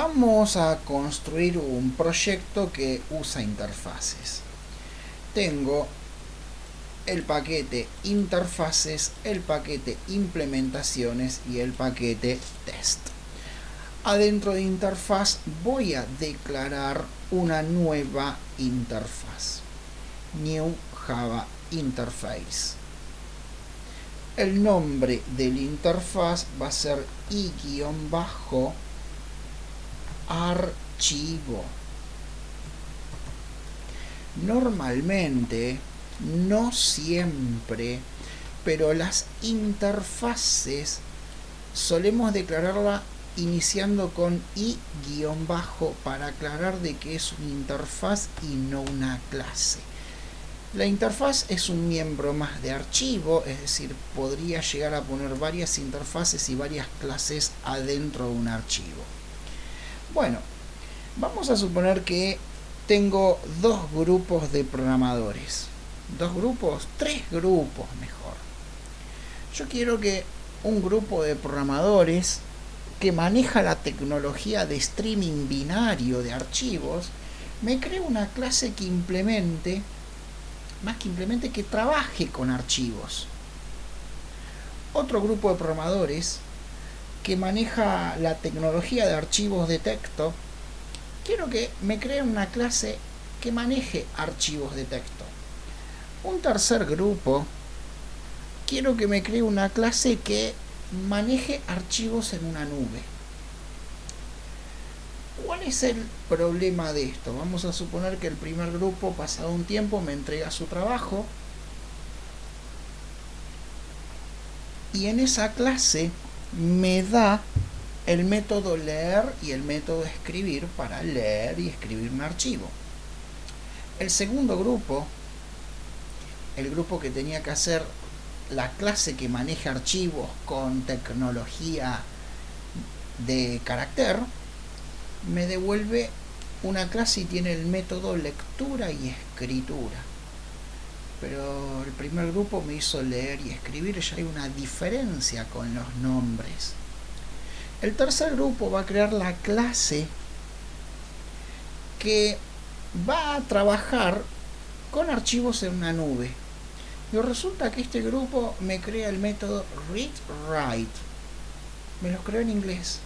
Vamos a construir un proyecto que usa interfaces. Tengo el paquete interfaces, el paquete implementaciones y el paquete test. Adentro de interfaz voy a declarar una nueva interfaz. New Java Interface. El nombre de la interfaz va a ser i-archivo. Normalmente, no siempre, pero las interfaces solemos declararla iniciando con i- para aclarar de que es una interfaz y no una clase. La interfaz es un miembro más de archivo, es decir, podría llegar a poner varias interfaces y varias clases adentro de un archivo. Bueno, vamos a suponer que tengo dos grupos de programadores. ¿Dos grupos? Tres grupos mejor. Yo quiero que un grupo de programadores que maneja la tecnología de streaming binario de archivos me cree una clase que implemente, más que implemente, que trabaje con archivos. Otro grupo de programadores que maneja la tecnología de archivos de texto, quiero que me cree una clase que maneje archivos de texto. Un tercer grupo, quiero que me cree una clase que maneje archivos en una nube. ¿Cuál es el problema de esto? Vamos a suponer que el primer grupo, pasado un tiempo, me entrega su trabajo y en esa clase me da el método leer y el método escribir para leer y escribir un archivo. El segundo grupo, el grupo que tenía que hacer la clase que maneja archivos con tecnología de carácter, me devuelve una clase y tiene el método lectura y escritura. Pero el primer grupo me hizo leer y escribir, ya hay una diferencia con los nombres. El tercer grupo va a crear la clase que va a trabajar con archivos en una nube. Y resulta que este grupo me crea el método read-write. Me los creó en inglés.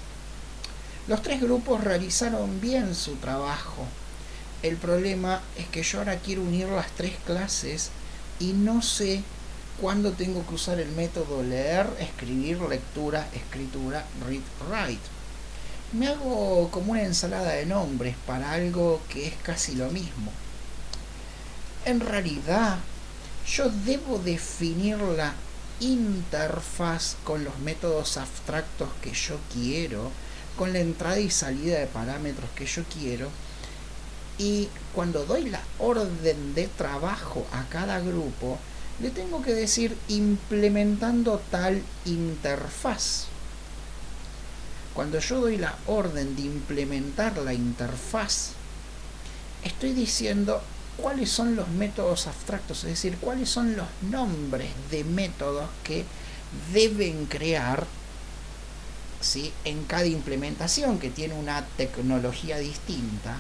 Los tres grupos realizaron bien su trabajo. El problema es que yo ahora quiero unir las tres clases y no sé cuándo tengo que usar el método leer, escribir, lectura, escritura, read-write. Me hago como una ensalada de nombres para algo que es casi lo mismo. En realidad, yo debo definir la interfaz con los métodos abstractos que yo quiero, con la entrada y salida de parámetros que yo quiero, y cuando doy la orden de trabajo a cada grupo, le tengo que decir implementando tal interfaz. Cuando yo doy la orden de implementar la interfaz, estoy diciendo cuáles son los métodos abstractos, es decir, cuáles son los nombres de métodos que deben crear, ¿sí?, en cada implementación que tiene una tecnología distinta.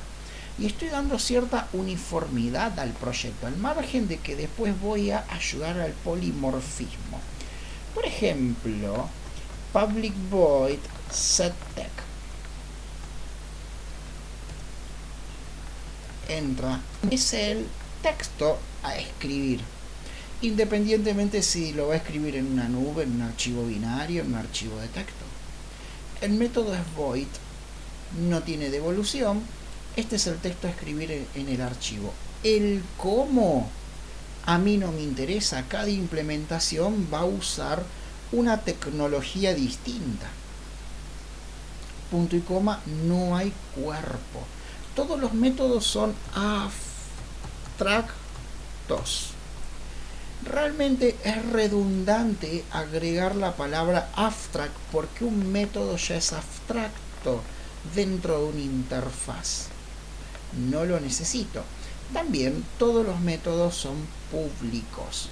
Y estoy dando cierta uniformidad al proyecto, al margen de que después voy a ayudar al polimorfismo. Por ejemplo, public void setText. Entra, es el texto a escribir, independientemente si lo va a escribir en una nube, en un archivo binario, en un archivo de texto. El método es void, no tiene devolución. Este es el texto a escribir en el archivo. El cómo a mí no me interesa. Cada implementación va a usar una tecnología distinta. Punto y coma, no hay cuerpo. Todos los métodos son abstractos. Realmente es redundante agregar la palabra abstract porque un método ya es abstracto dentro de una interfaz. No lo necesito. También todos los métodos son públicos.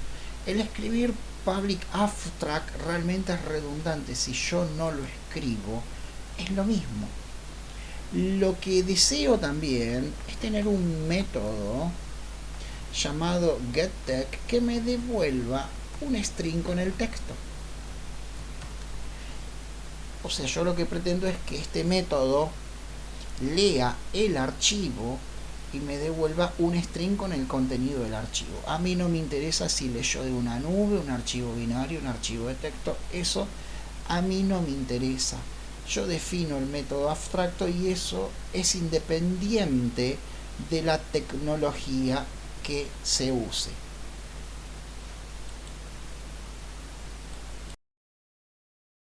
El escribir public abstract realmente es redundante. Si yo no lo escribo, es lo mismo. Lo que deseo también es tener un método llamado getText que me devuelva un string con el texto. O sea, yo lo que pretendo es que este método lea el archivo y me devuelva un string con el contenido del archivo. A mí no me interesa si leyó de una nube, un archivo binario, un archivo de texto. Eso a mí no me interesa. Yo defino el método abstracto y eso es independiente de la tecnología que se use.